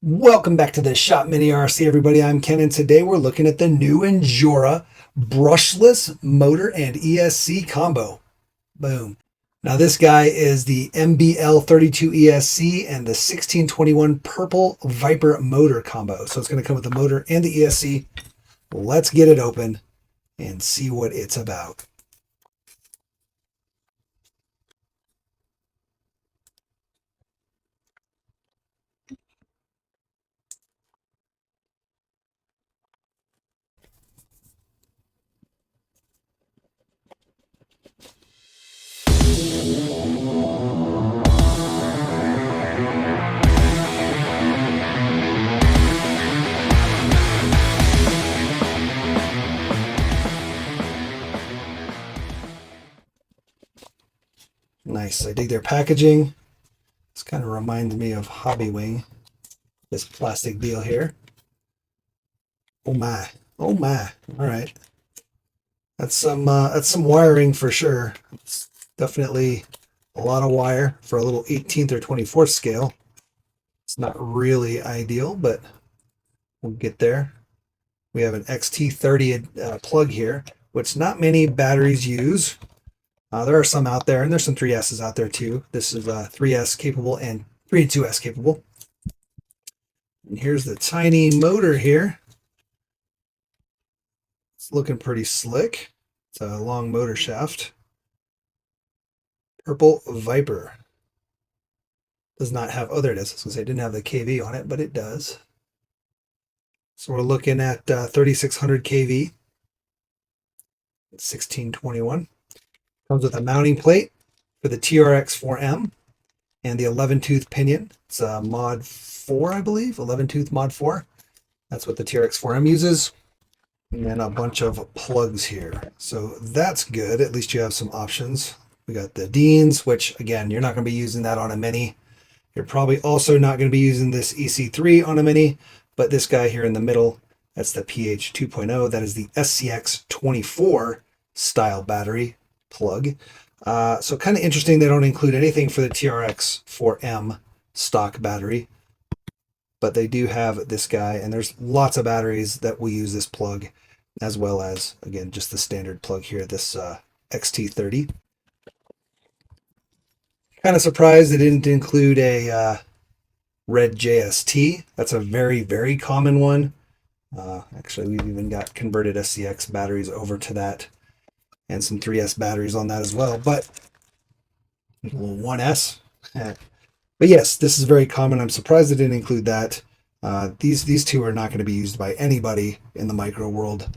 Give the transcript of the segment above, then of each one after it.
Welcome back to the Shop Mini RC, everybody. I'm Ken, and today we're looking at the new Injora brushless motor and ESC combo. Boom. Now this guy is the MBL32 ESC and the 1621 Purple Viper motor combo. So it's going to come with the motor and the ESC. Let's get it open and see what it's about. Nice. I dig their packaging. This kind of reminds me of Hobby Wing, this plastic deal here. Oh my. Oh my. All right. That's some wiring for sure. It's definitely a lot of wire for a little 18th or 24th scale. It's not really ideal, but we'll get there. We have an XT30 plug here, which not many batteries use. There are some out there, and there's some 3Ss out there too. This is 3S capable and 3.2S capable. And here's the tiny motor here. It's looking pretty slick. It's a long motor shaft. Purple Viper. Does not have, oh, there it is. I was going to say it didn't have the kV on it, but it does. So we're looking at 3600 kV. 1621. Comes with a mounting plate for the TRX4m and the 11-tooth pinion. It's a mod 4, I believe, 11-tooth mod 4. That's what the TRX4m uses. And then a bunch of plugs here. So that's good. At least you have some options. We got the Deans, which again, you're not going to be using that on a Mini. You're probably also not going to be using this EC3 on a Mini, but this guy here in the middle, that's the PH 2.0. That is the SCX24 style battery plug. So kind of interesting they don't include anything for the TRX4m stock battery, but they do have this guy, and there's lots of batteries that will use this plug, as well as, again, just the standard plug here, this XT30. Kind of surprised they didn't include a red JST. That's a very, very common one. Actually, we've even got converted SCX batteries over to that, and some 3S batteries on that as well, but a little 1S. But yes, this is very common. I'm surprised they didn't include that. These two are not going to be used by anybody in the micro world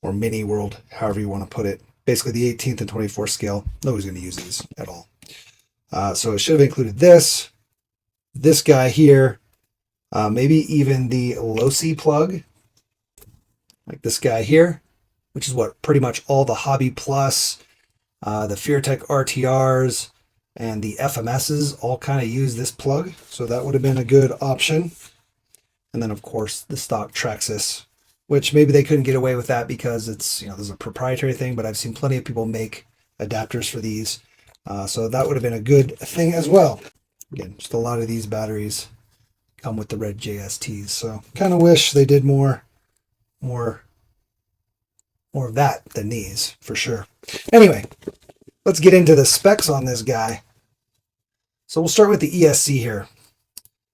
or mini world, however you want to put it. Basically, the 18th and 24th scale, nobody's going to use these at all. So it should have included this guy here, maybe even the low-C plug, like this guy here, which is what pretty much all the Hobby Plus, the FearTech RTRs, and the FMSs all kind of use this plug. So that would have been a good option. And then, of course, the stock Traxxas, which maybe they couldn't get away with that because it's, this is a proprietary thing, but I've seen plenty of people make adapters for these. So that would have been a good thing as well. Again, just a lot of these batteries come with the red JSTs. So kind of wish they did more of that than these, for sure. Anyway, let's get into the specs on this guy. So we'll start with the ESC here.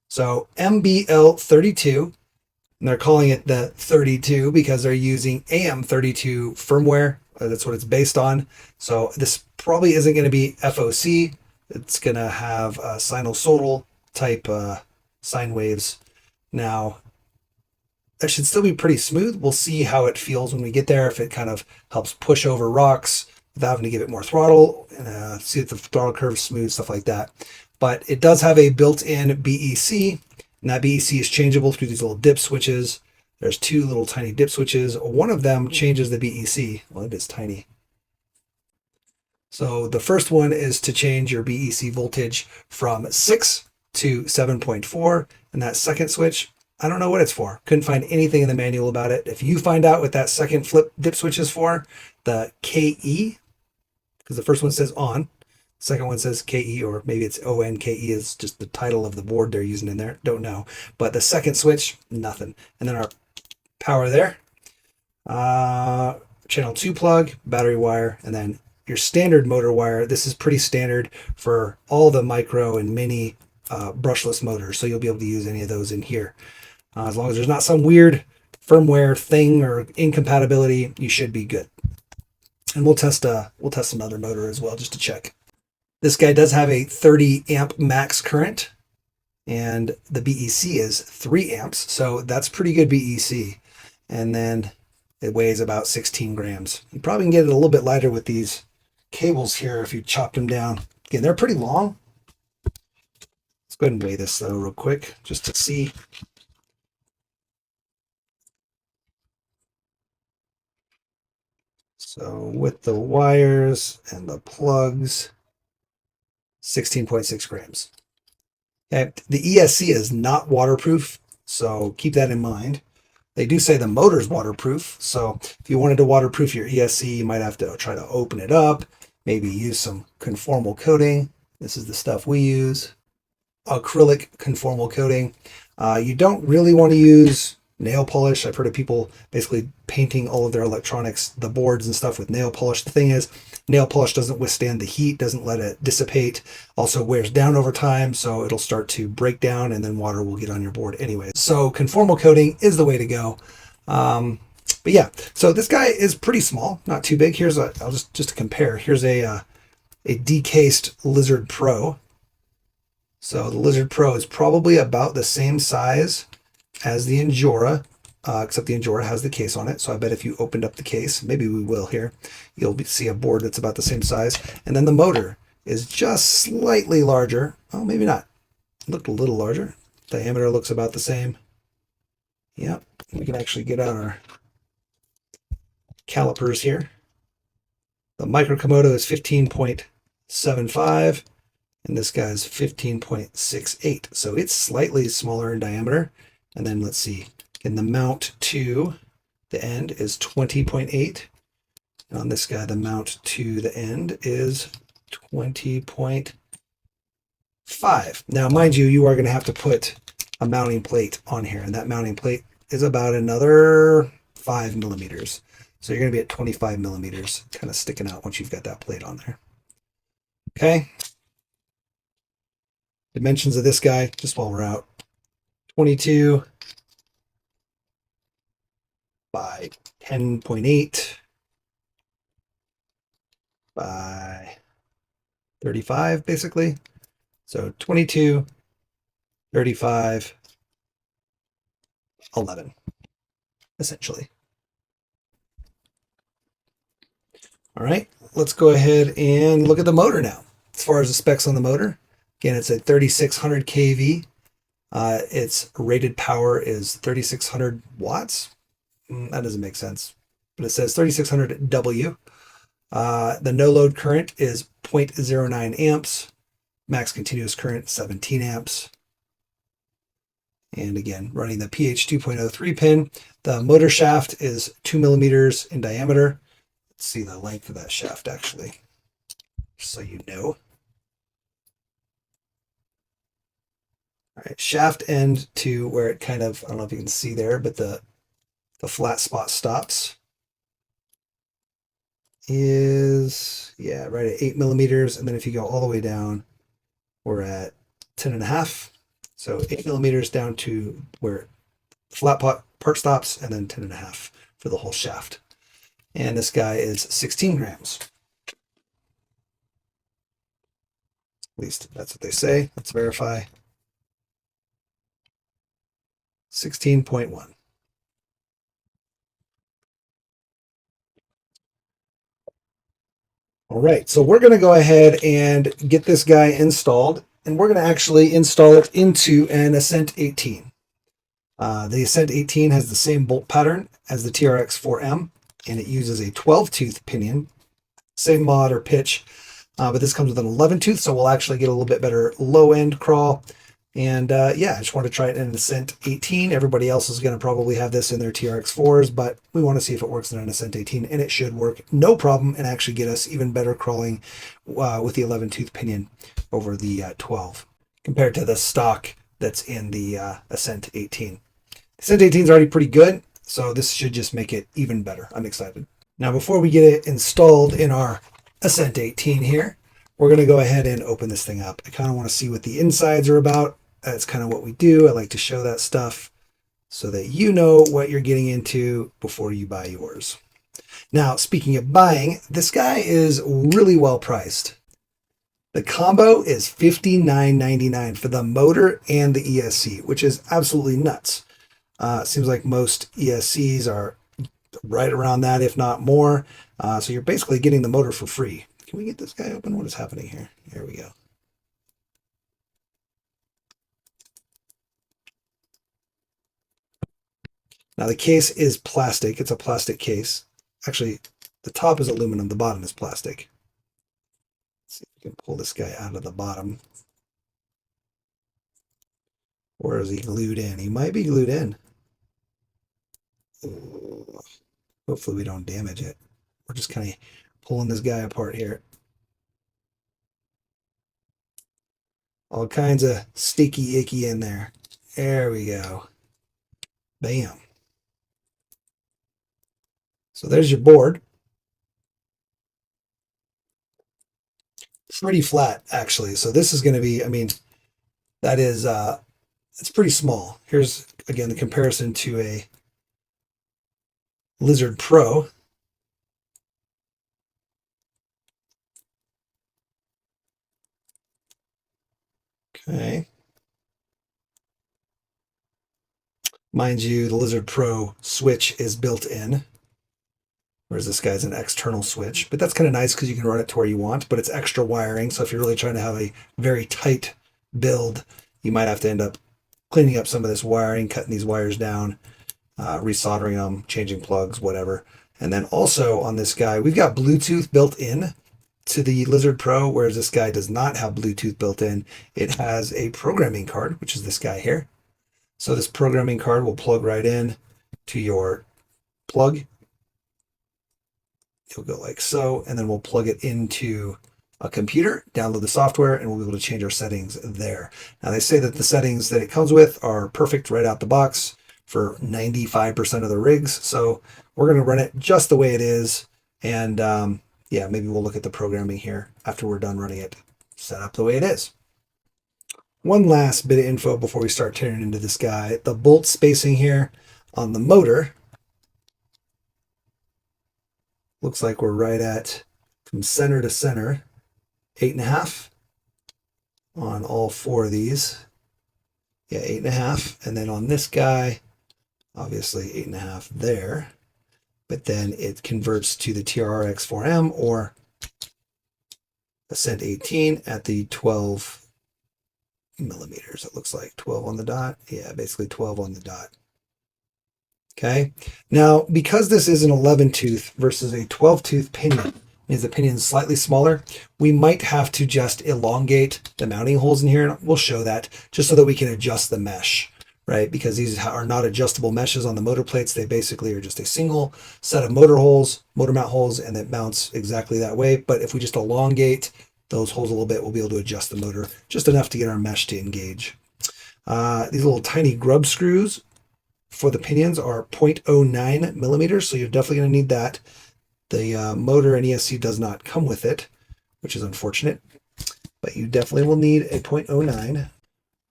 So MBL32, and they're calling it the 32 because they're using AM32 firmware. That's what it's based on. So this probably isn't going to be FOC. It's going to have sinusoidal type sine waves. Now, that should still be pretty smooth. We'll see how it feels when we get there, if it kind of helps push over rocks without having to give it more throttle, and see if the throttle curve is smooth, stuff like that. But it does have a built-in BEC, and that BEC is changeable through these little dip switches. There's two little tiny dip switches. One of them changes the BEC. Well, it is tiny. So the first one is to change your BEC voltage from 6 to 7.4, and that second switch, I don't know what it's for. Couldn't find anything in the manual about it. If you find out what that second flip dip switch is for, the KE, because the first one says on, Second one says KE, or maybe it's ONKE is just the title of the board they're using in there. Don't know. But the second switch, nothing. And then our power there. Channel 2 plug, battery wire, and then your standard motor wire. This is pretty standard for all the micro and mini brushless motors, so you'll be able to use any of those in here. As long as there's not some weird firmware thing or incompatibility, you should be good. And we'll test another motor as well just to check. This guy does have a 30 amp max current, and the BEC is 3 amps, so that's pretty good BEC. And then it weighs about 16 grams. You probably can get it a little bit lighter with these cables here if you chopped them down. Again, they're pretty long. Let's go ahead and weigh this though real quick just to see. So with the wires and the plugs, 16.6 grams. Okay. The ESC is not waterproof, so keep that in mind. They do say the motor's waterproof, so if you wanted to waterproof your ESC, you might have to try to open it up, maybe use some conformal coating. This is the stuff we use. Acrylic conformal coating. You don't really want to use nail polish. I've heard of people basically painting all of their electronics, the boards and stuff, with nail polish. The thing is, nail polish doesn't withstand the heat, doesn't let it dissipate, also wears down over time, so it'll start to break down and then water will get on your board anyway. So conformal coating is the way to go. But yeah, so this guy is pretty small, not too big. Here's a, I'll just to compare, here's a decased Lizard Pro. So the Lizard Pro is probably about the same size as the Injora, except the Injora has the case on it. So I bet if you opened up the case, maybe we will here, you'll see a board that's about the same size. And then the motor is just slightly larger. Oh, maybe not. It looked a little larger. Diameter looks about the same. Yep, we can actually get out our calipers here. The Micro Komodo is 15.75, and this guy's 15.68. So it's slightly smaller in diameter. And then let's see, and the mount to the end is 20.8. And on this guy, the mount to the end is 20.5. Now, mind you, you are going to have to put a mounting plate on here, and that mounting plate is about another 5 millimeters. So you're going to be at 25 millimeters, kind of sticking out once you've got that plate on there. Okay. Dimensions of this guy, just while we're out. 22 by 10.8 by 35, basically. So 22, 35, 11, essentially. All right, let's go ahead and look at the motor now. As far as the specs on the motor, again, it's a 3600 kV. Its rated power is 3600 watts. That doesn't make sense, but it says 3600 W. The no load current is 0.09 amps. Max continuous current 17 amps. And again, running the PH 2.03 pin. The motor shaft is 2 millimeters in diameter. Let's see the length of that shaft actually, just so you know. All right, shaft end to where it kind of, I don't know if you can see there, but the flat spot stops is, yeah, right at 8 millimeters. And then if you go all the way down, we're at 10.5. So 8 millimeters down to where the flat part stops, and then 10.5 for the whole shaft. And this guy is 16 grams. At least that's what they say. Let's verify. 16.1. All right, so we're going to go ahead and get this guy installed, and we're going to actually install it into an Ascent 18. The Ascent 18 has the same bolt pattern as the TRX4m, and it uses a 12-tooth pinion, same mod or pitch, but this comes with an 11-tooth, so we'll actually get a little bit better low-end crawl. And yeah, I just want to try it in an Ascent 18. Everybody else is going to probably have this in their TRX4s, but we want to see if it works in an Ascent 18, and it should work no problem and actually get us even better crawling with the 11-tooth pinion over the 12 compared to the stock that's in the Ascent 18. Ascent 18 is already pretty good, so this should just make it even better. I'm excited. Now, before we get it installed in our Ascent 18 here, we're going to go ahead and open this thing up. I kind of want to see what the insides are about. That's kind of what we do. I like to show that stuff so that you know what you're getting into before you buy yours. Now, speaking of buying, this guy is really well priced. The combo is $59.99 for the motor and the ESC, which is absolutely nuts. Seems like most ESCs are right around that, if not more. So you're basically getting the motor for free. Can we get this guy open? What is happening here? Here we go. Now the case is plastic. It's a plastic case. Actually, the top is aluminum. The bottom is plastic. Let's see if we can pull this guy out of the bottom. Or is he glued in? He might be glued in. Ooh. Hopefully we don't damage it. We're just kind of pulling this guy apart here. All kinds of sticky icky in there. There we go. Bam. So there's your board. Pretty flat, actually. So this is going to be, I mean, that is, it's pretty small. Here's, again, the comparison to a Lizard Pro. Okay. Mind you, the Lizard Pro switch is built in, whereas this guy's an external switch. But that's kind of nice because you can run it to where you want, but it's extra wiring. So if you're really trying to have a very tight build, you might have to end up cleaning up some of this wiring, cutting these wires down, resoldering them, changing plugs, whatever. And then also on this guy, we've got Bluetooth built in to the Lizard Pro, whereas this guy does not have Bluetooth built in. It has a programming card, which is this guy here. So this programming card will plug right in to your plug. It'll go like so, and then we'll plug it into a computer, download the software, and we'll be able to change our settings there. Now, they say that the settings that it comes with are perfect right out the box for 95% of the rigs. So we're going to run it just the way it is. And yeah, maybe we'll look at the programming here after we're done running it set up the way it is. One last bit of info before we start tearing into this guy. The bolt spacing here on the motor looks like we're right at, from center to center, 8.5 on all four of these. Yeah, 8.5. And then on this guy, obviously 8.5 there. But then it converts to the TRX4m or Ascent 18 at the 12 millimeters. It looks like 12 on the dot. Yeah, basically 12 on the dot. Okay. Now, because this is an 11-tooth versus a 12-tooth pinion, means the pinion is slightly smaller, we might have to just elongate the mounting holes in here. And we'll show that just so that we can adjust the mesh, right? Because these are not adjustable meshes on the motor plates. They basically are just a single set of motor mount holes, and it mounts exactly that way. But if we just elongate those holes a little bit, we'll be able to adjust the motor just enough to get our mesh to engage. These little tiny grub screws for the pinions are 0.09 millimeters, so you're definitely going to need that. The motor and ESC does not come with it, which is unfortunate, but you definitely will need a 0.09.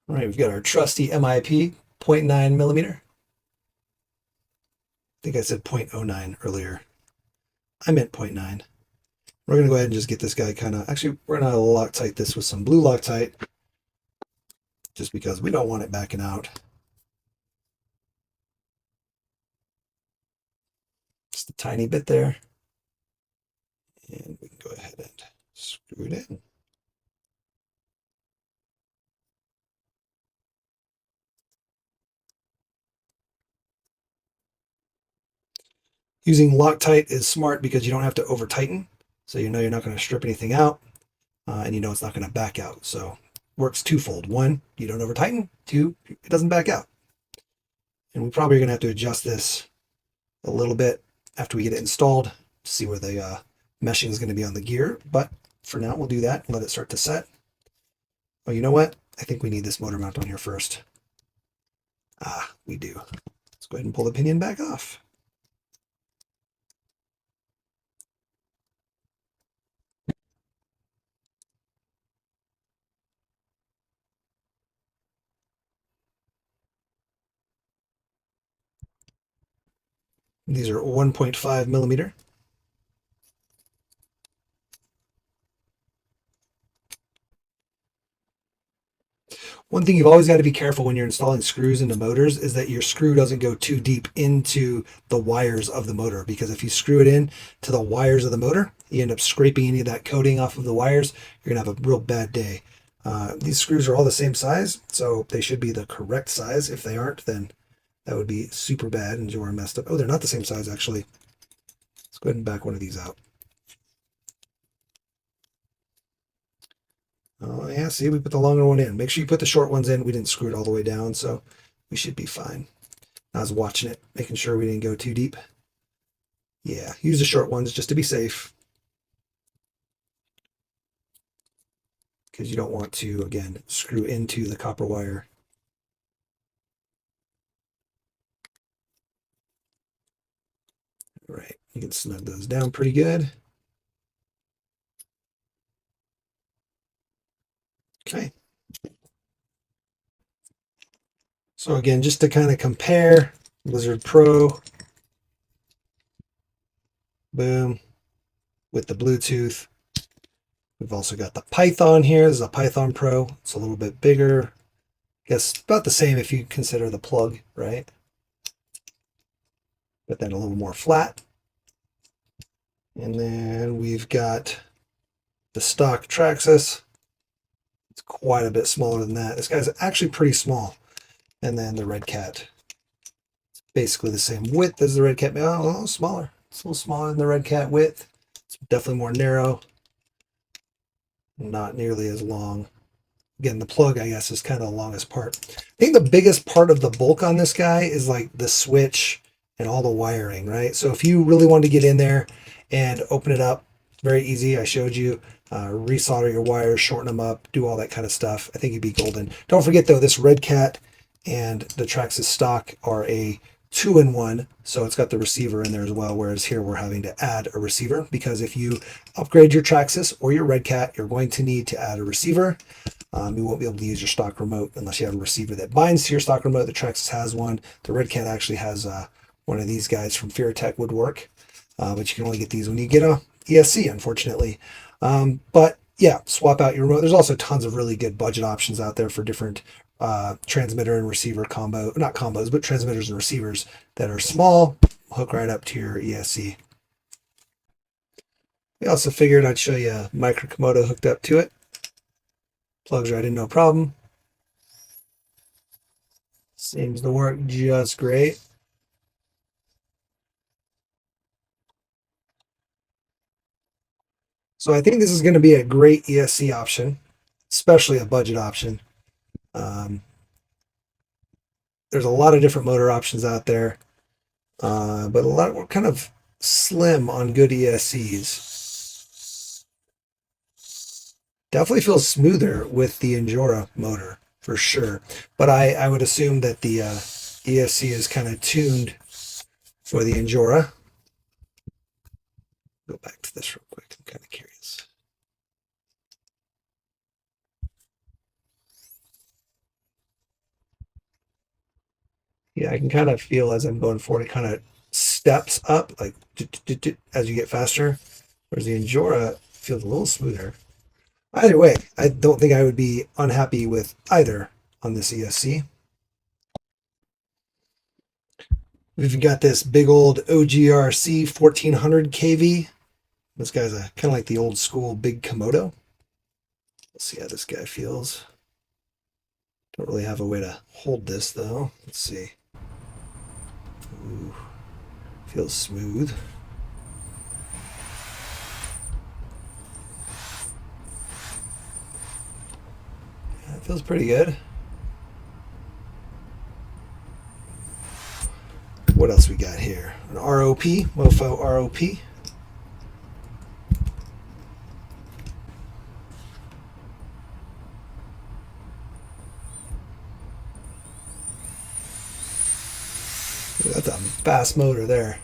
All right, we've got our trusty MIP 0.9 millimeter. I think I said 0.09 earlier. I meant 0.9. We're going to go ahead and just get this guy actually, we're going to Loctite this with some blue Loctite, just because we don't want it backing out. Just a tiny bit there. And we can go ahead and screw it in. Using Loctite is smart because you don't have to over tighten. So you know you're not going to strip anything out, and you know it's not going to back out. So works twofold. One, you don't over tighten. Two, it doesn't back out. And we probably are going to have to adjust this a little bit after we get it installed to see where the meshing is going to be on the gear. But for now, we'll do that and let it start to set. Oh, you know what? I think we need this motor mount on here first. Ah, we do. Let's go ahead and pull the pinion back off. These are 1.5 millimeter. One thing you've always got to be careful when you're installing screws into motors is that your screw doesn't go too deep into the wires of the motor, because if you screw it in to the wires of the motor, you end up scraping any of that coating off of the wires. You're going to have a real bad day. These screws are all the same size, so they should be the correct size. If they aren't, then that would be super bad and you're messed up. Oh, they're not the same size, actually. Let's go ahead and back one of these out. Oh, yeah, see, we put the longer one in. Make sure you put the short ones in. We didn't screw it all the way down, so we should be fine. I was watching it, making sure we didn't go too deep. Yeah, use the short ones just to be safe, because you don't want to, again, screw into the copper wire. All right, you can snug those down pretty good. Okay. So again, just to kind of compare, Blizzard Pro, boom, with the Bluetooth. We've also got the Python here. This is a Python Pro. It's a little bit bigger. I guess about the same if you consider the plug, right? But then a little more flat. And then we've got the stock Traxxas. It's quite a bit smaller than that. This guy's actually pretty small. And then the Redcat. It's basically the same width as the Redcat. Oh, a little smaller. It's a little smaller than the Redcat width. It's definitely more narrow. Not nearly as long. Again, the plug, I guess, is kind of the longest part. I think the biggest part of the bulk on this guy is like the switch and all the wiring, right? So if you really wanted to get in there and open it up, very easy. I showed you. Resolder your wires, shorten them up, do all that kind of stuff. I think you'd be golden. Don't forget, though, this Redcat and the Traxxas stock are a 2-in-1, so it's got the receiver in there as well, whereas here we're having to add a receiver, because if you upgrade your Traxxas or your Redcat, you're going to need to add a receiver. You won't be able to use your stock remote unless you have a receiver that binds to your stock remote. The Traxxas has one. The Redcat actually has one of these guys from Feratech would work, but you can only get these when you get a ESC, unfortunately. But yeah, swap out your remote. There's also tons of really good budget options out there for different transmitter and receiver combo, not combos, but transmitters and receivers that are small, hook right up to your ESC. We also figured I'd show you a micro Komodo hooked up to it. Plugs right in, no problem. Seems to work just great. So I think this is going to be a great ESC option, especially a budget option. There's a lot of different motor options out there, but a lot were kind of slim on good ESCs. Definitely feels smoother with the Injora motor for sure, but I would assume that the ESC is kind of tuned for the Injora. Go back to this real quick. I'm kind of curious. Yeah, I can kind of feel as I'm going forward, it kind of steps up like as you get faster, whereas the Injora feels a little smoother. Either way, I don't think I would be unhappy with either on this ESC. We've got this big old OGRC 1400 kV. This guy's a kind of like the old school big Komodo. Let's see how this guy feels. Don't really have a way to hold this though. Let's see. Ooh, feels smooth. feels pretty good. What else we got here? An ROP, Mofo ROP. That's a fast motor there.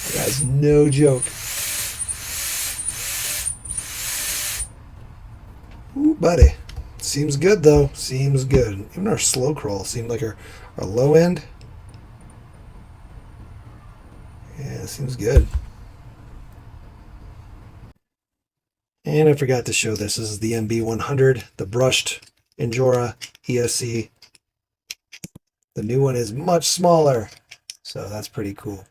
That guy's no joke. Ooh, buddy. Seems good though. Seems good. Even our slow crawl seemed like our low end. Yeah, seems good. And I forgot to show this. This is the MB100, the brushed Injora ESC. The new one is much smaller, so that's pretty cool.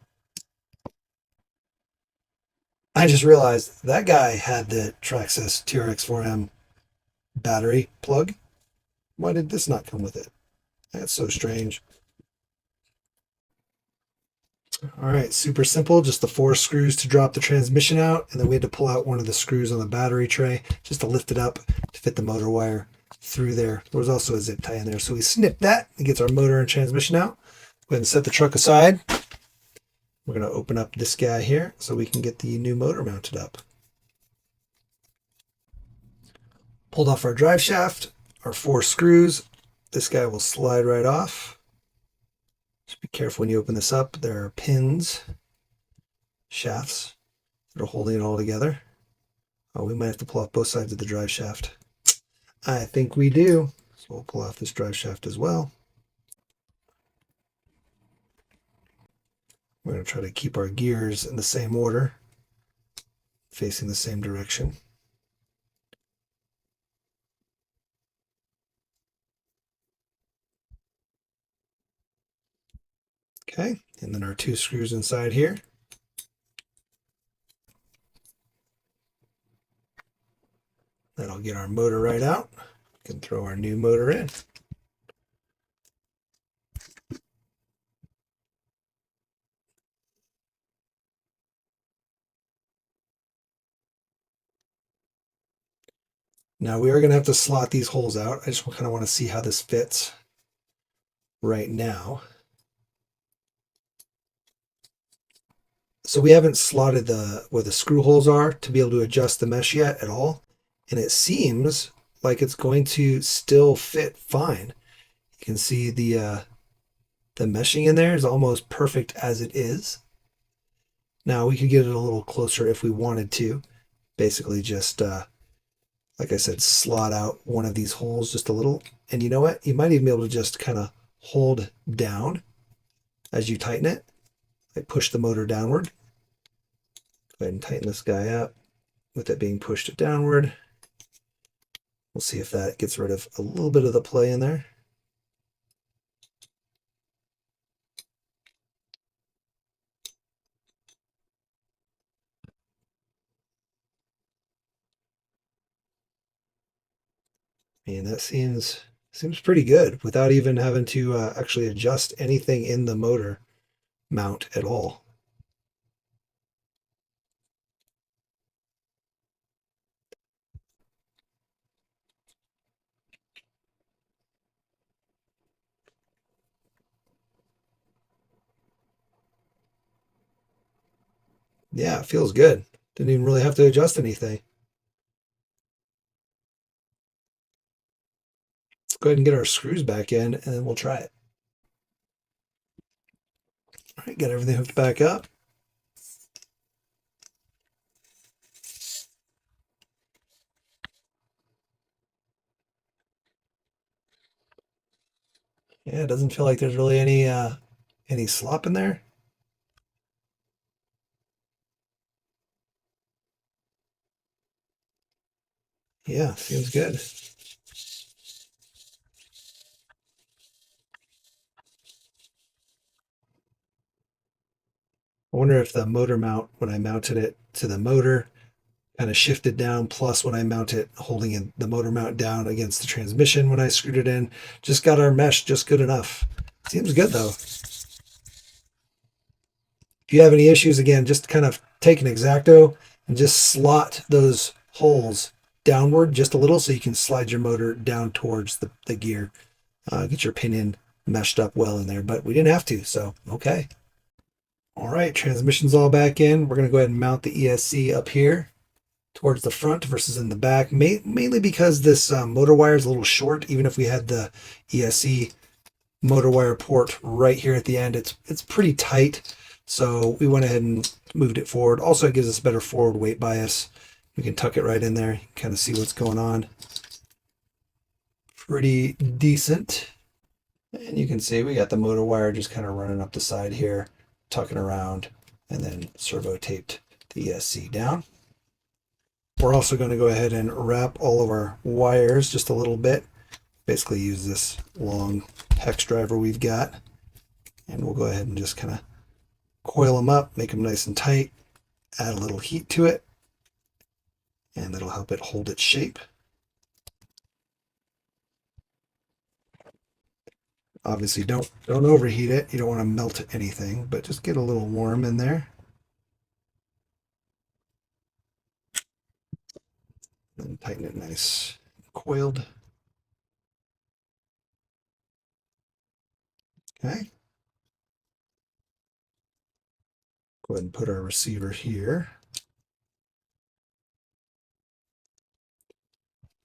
I just realized that guy had the Traxxas TRX4m battery plug. Why did this not come with it? That's so strange. All right, super simple. Just the 4 screws to drop the transmission out, and then we had to pull out one of the screws on the battery tray just to lift it up to fit the motor wire through there. There was also a zip tie in there, so we snip that. It gets our motor and transmission out. Go ahead and set the truck aside. We're going to open up this guy here so we can get the new motor mounted up. Pulled off our drive shaft, our 4 screws. This guy will slide right off. Just be careful when you open this up. There are pins, shafts that are holding it all together. Oh, we might have to pull off both sides of the drive shaft. I think we do. So we'll pull off this drive shaft as well. We're going to try to keep our gears in the same order, facing the same direction. Okay, and then our 2 screws inside here. That'll get our motor right out. We can throw our new motor in. Now we are going to have to slot these holes out. I just kind of want to see how this fits right now. So we haven't slotted where the screw holes are to be able to adjust the mesh yet at all. And it seems like it's going to still fit fine. You can see the meshing in there is almost perfect as it is. Now we could get it a little closer if we wanted to. Basically just, like I said, slot out one of these holes just a little. And you know what? You might even be able to just kind of hold down as you tighten it. Like push the motor downward. Go ahead and tighten this guy up with it being pushed downward. We'll see if that gets rid of a little bit of the play in there. And that seems pretty good without even having to actually adjust anything in the motor mount at all. Yeah, it feels good. Didn't even really have to adjust anything. Let's go ahead and get our screws back in and then we'll try it. All right, got everything hooked back up. Yeah, it doesn't feel like there's really any slop in there. Yeah, seems good. I wonder if the motor mount, when I mounted it to the motor, kind of shifted down, plus when I mount it, holding the motor mount down against the transmission when I screwed it in. Just got our mesh just good enough. Seems good though. If you have any issues, again, just kind of take an X-Acto and just slot those holes downward just a little so you can slide your motor down towards the gear. Get your pinion meshed up well in there, but we didn't have to, so okay. All right, transmission's all back in. We're going to go ahead and mount the ESC up here towards the front versus in the back, mainly because this motor wire is a little short. Even if we had the ESC motor wire port right here at the end, it's pretty tight. So we went ahead and moved it forward. Also, it gives us better forward weight bias. We can tuck it right in there, kind of see what's going on. Pretty decent. And you can see we got the motor wire just kind of running up the side here, tucking around, and then servo taped the ESC down. We're also going to go ahead and wrap all of our wires just a little bit. Basically use this long hex driver we've got, and we'll go ahead and just kind of coil them up, make them nice and tight, add a little heat to it, and that'll help it hold its shape. Obviously don't overheat it. You don't want to melt anything, but just get a little warm in there. And tighten it nice and coiled. Okay. Go ahead and put our receiver here.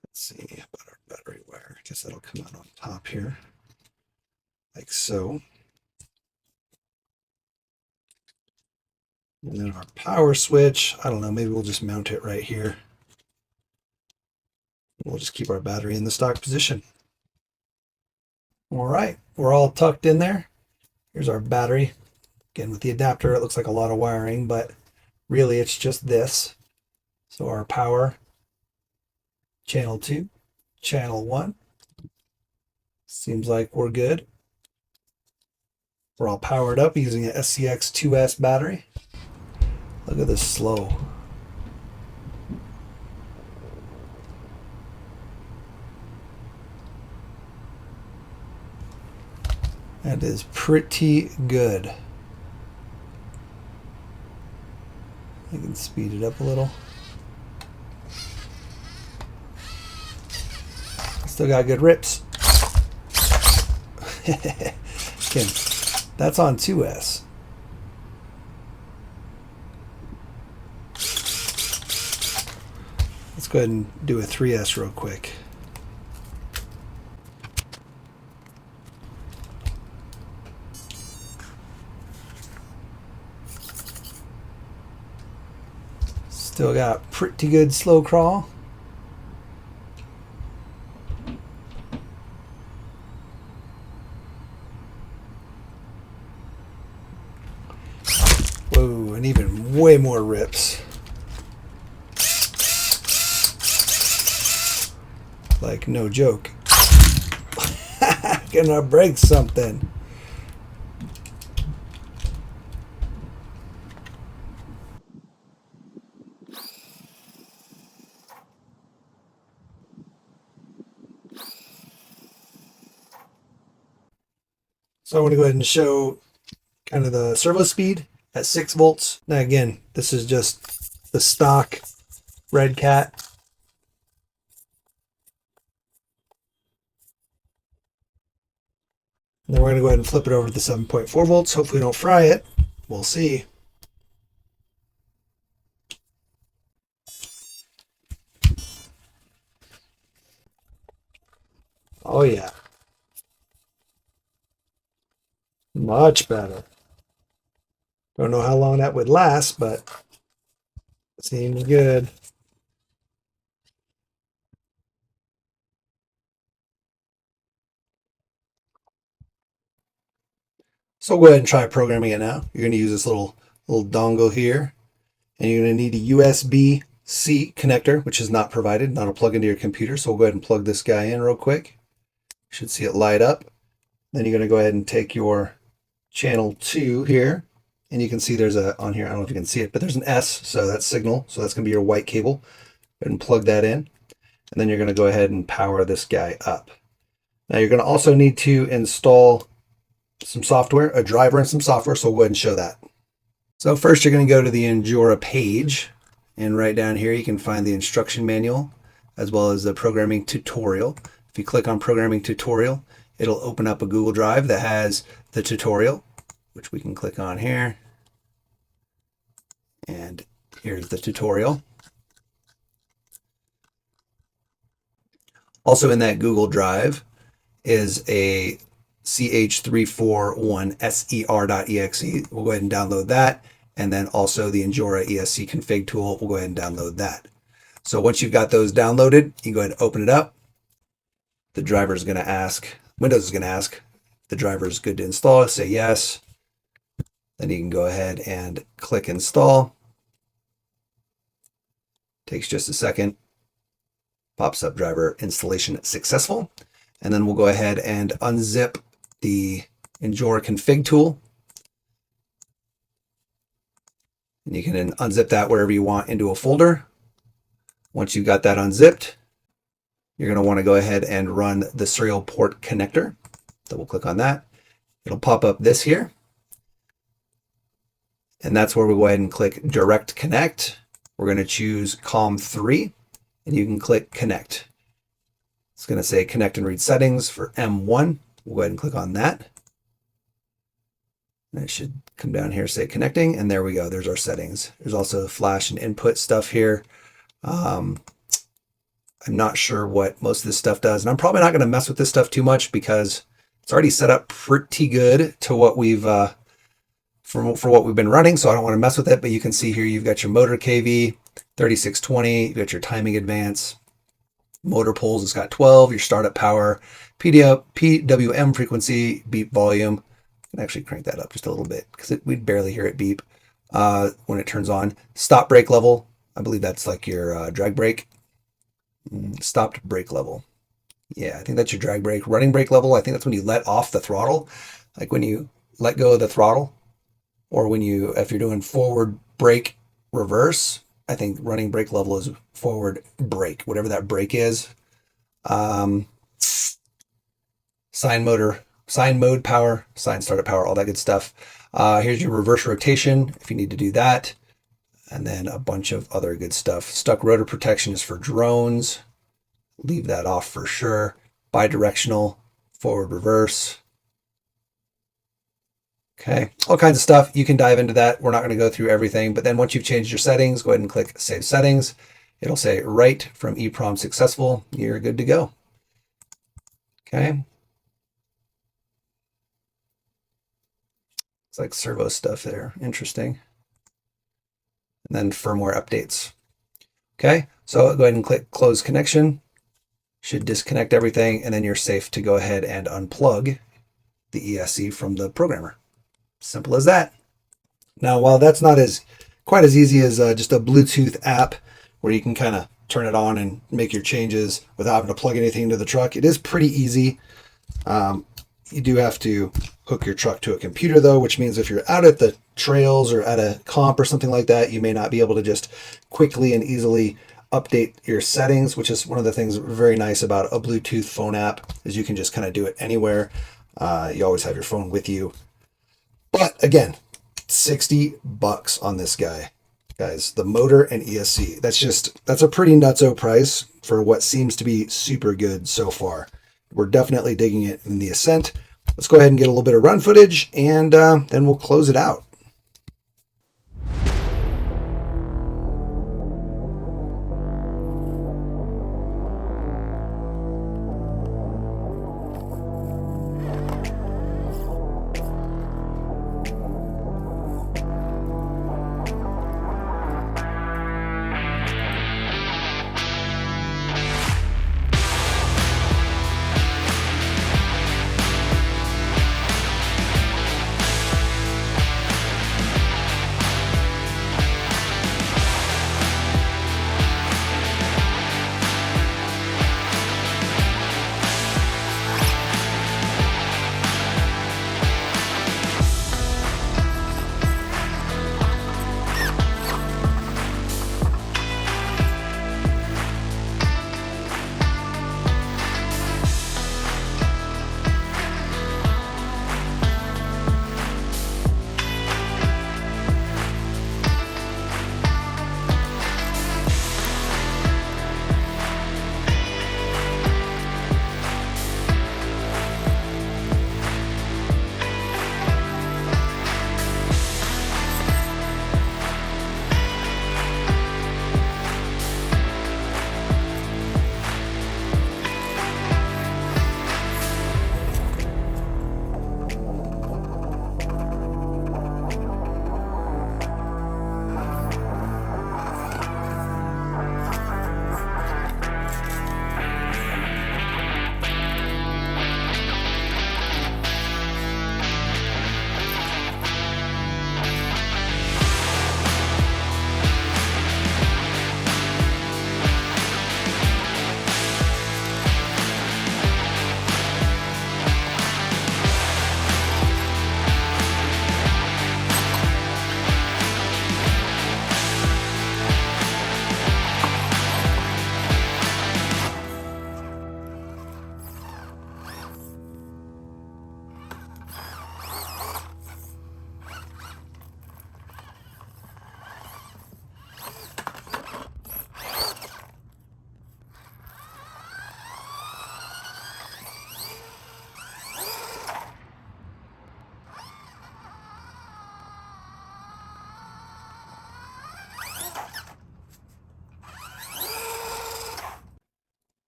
Let's see about our battery wire. I guess that'll come out on top here, like so. And then our power switch, I don't know, maybe we'll just mount it right here. We'll just keep our battery in the stock position. All right, we're all tucked in there. Here's our battery. Again, with the adapter, it looks like a lot of wiring, but really it's just this. So our power, channel 2, channel 1. Seems like we're good. We're all powered up using an SCX2S battery. Look at this slow. That is pretty good. I can speed it up a little. Still got good rips. Again, that's on 2S. Let's go ahead and do a 3S real quick. Still got pretty good slow crawl. Whoa, and even way more rips. Like, no joke. Gonna break something. So I want to go ahead and show kind of the servo speed at 6 volts. Now again, this is just the stock Redcat. And then we're going to go ahead and flip it over to the 7.4 volts. Hopefully we don't fry it. We'll see. Oh yeah. Much better. Don't know how long that would last, but it seems good. So we'll go ahead and try programming it now. You're going to use this little dongle here, and you're going to need a USB-C connector, which is not provided, not a plug into your computer. So we'll go ahead and plug this guy in real quick. You should see it light up. Then you're going to go ahead and take your channel 2 here, and you can see there's a, on here, I don't know if you can see it, but there's an S, so that's signal. So that's going to be your white cable. Go ahead and plug that in, and then you're going to go ahead and power this guy up. Now you're going to also need to install some software, a driver and some software, so we'll go ahead and show that. So first you're going to go to the Injora page, and right down here you can find the instruction manual. as well as the programming tutorial. If you click on programming tutorial, it'll open up a Google Drive that has the tutorial, which we can click on here. And here's the tutorial. Also in that Google Drive is a ch341ser.exe. We'll go ahead and download that. And then also the Injora ESC config tool. We'll go ahead and download that. So once you've got those downloaded, you go ahead and open it up. The driver is going to ask, Windows is going to ask, the driver is good to install. Say yes. Then you can go ahead and click install. Takes just a second. Pops up driver installation successful. And then we'll go ahead and unzip the Injora config tool. And you can unzip that wherever you want into a folder. Once you've got that unzipped, you're going to want to go ahead and run the serial port connector. Double click on that. It'll pop up this here. And that's where we go ahead and click direct connect. We're going to choose COM3 and you can click connect. It's going to say connect and read settings for M1. We'll go ahead and click on that. And it should come down here, say connecting, and there we go. There's our settings. There's also flash and input stuff here. I'm not sure what most of this stuff does, and I'm probably not going to mess with this stuff too much because it's already set up pretty good to what we've for what we've been running, so I don't want to mess with it. But you can see here you've got your motor KV 3620, you've got your timing advance, motor pulls, it's got 12, your startup power, PWM frequency, beep volume. I can actually crank that up just a little bit because we'd barely hear it beep when it turns on. Stop brake level, I believe that's like your drag brake. Stopped brake level. Yeah, I think that's your drag brake. Running brake level, I think that's when you let off the throttle, like when you let go of the throttle, or when you, if you're doing forward brake reverse, I think running brake level is forward brake, whatever that brake is. Sine mode power, sine startup power, all that good stuff. Here's your reverse rotation if you need to do that. And then a bunch of other good stuff. Stuck rotor protection is for drones. Leave that off for sure. Bidirectional, forward, reverse. Okay, all kinds of stuff. You can dive into that. We're not going to go through everything, but then once you've changed your settings, go ahead and click Save Settings. It'll say write from EEPROM successful. You're good to go. Okay. It's like servo stuff there. Interesting. And then firmware updates. Okay, so go ahead and click Close Connection. Should disconnect everything, and then you're safe to go ahead and unplug the ESC from the programmer. Simple as that. Now, while that's not quite as easy as just a Bluetooth app where you can kind of turn it on and make your changes without having to plug anything into the truck, it is pretty easy. You do have to hook your truck to a computer though, which means if you're out at the trails or at a comp or something like that, you may not be able to just quickly and easily update your settings, which is one of the things very nice about a Bluetooth phone app is you can just kind of do it anywhere. You always have your phone with you. But again, $60 on this guy, guys, the motor and ESC. That's a pretty nutso price for what seems to be super good so far. We're definitely digging it in the Ascent. Let's go ahead and get a little bit of run footage, and then we'll close it out.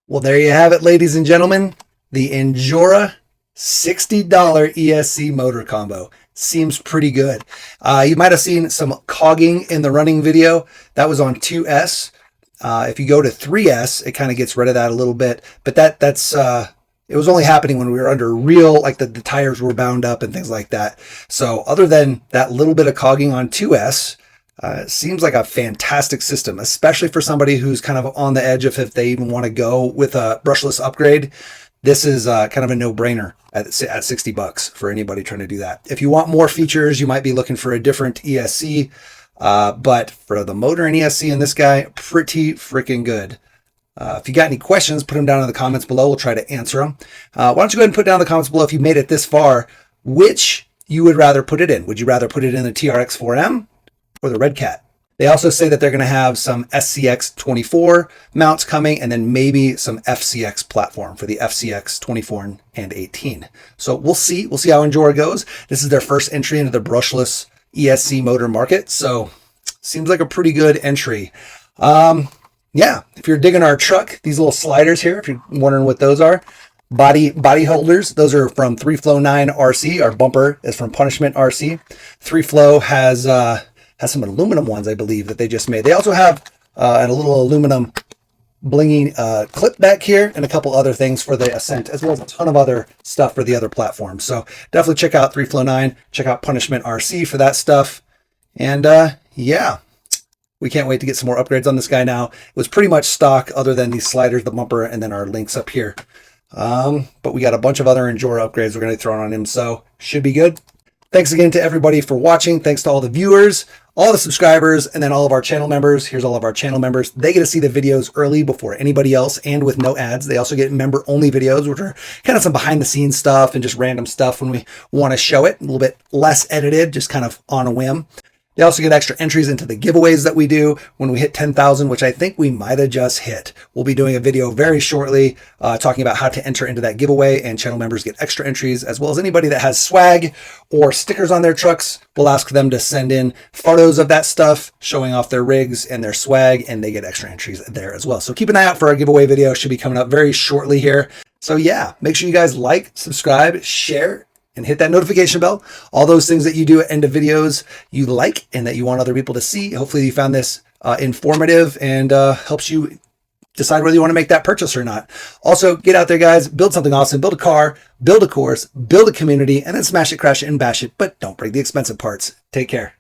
Well, there you have it, ladies and gentlemen. The Injora $60 ESC motor combo. Seems pretty good. You might have seen some cogging in the running video. That was on 2S. If you go to 3S, it kind of gets rid of that a little bit. But that's it was only happening when we were under real, like the tires were bound up and things like that. So other than that little bit of cogging on 2S, it seems like a fantastic system, especially for somebody who's kind of on the edge of if they even want to go with a brushless upgrade. This is kind of a no-brainer at $60 for anybody trying to do that. If you want more features, you might be looking for a different ESC. But for the motor and ESC in this guy, pretty freaking good. If you got any questions, put them down in the comments below. We'll try to answer them. Why don't you go ahead and put down in the comments below if you made it this far, which you would rather put it in. Would you rather put it in the TRX4m or the Redcat? They also say that they're going to have some SCX 24 mounts coming and then maybe some FCX platform for the FCX 24 and 18. So we'll see. We'll see how Injora goes. This is their first entry into the brushless ESC motor market. So seems like a pretty good entry. Yeah, if you're digging our truck, these little sliders here, if you're wondering what those are, body holders, those are from 3Flow 9 RC. Our bumper is from Punishment RC. 3Flow has some aluminum ones, I believe, that they just made. They also have a little aluminum blinging clip back here and a couple other things for the Ascent, as well as a ton of other stuff for the other platforms. So definitely check out 3Flow 9, check out Punishment RC for that stuff. And yeah, we can't wait to get some more upgrades on this guy now. It was pretty much stock other than these sliders, the bumper, and then our links up here. But we got a bunch of other Injora upgrades we're going to be throwing on him, so should be good. Thanks again to everybody for watching. Thanks to all the viewers, all the subscribers, and then all of our channel members. Here's all of our channel members. They get to see the videos early before anybody else and with no ads. They also get member-only videos, which are kind of some behind-the-scenes stuff and just random stuff when we want to show it. A little bit less edited, just kind of on a whim. They also get extra entries into the giveaways that we do when we hit 10,000, which I think we might have just hit. We'll be doing a video very shortly talking about how to enter into that giveaway, and channel members get extra entries, as well as anybody that has swag or stickers on their trucks. We'll ask them to send in photos of that stuff, showing off their rigs and their swag, and they get extra entries there as well. So keep an eye out for our giveaway video. Should be coming up very shortly here. So yeah, make sure you guys like, subscribe, share, and hit that notification bell. All those things that you do at end of videos you like and that you want other people to see. Hopefully you found this informative and helps you decide whether you want to make that purchase or not. Also, get out there, guys, build something awesome, build a car, build a course, build a community, and then smash it, crash it, and bash it, but don't break the expensive parts. Take care.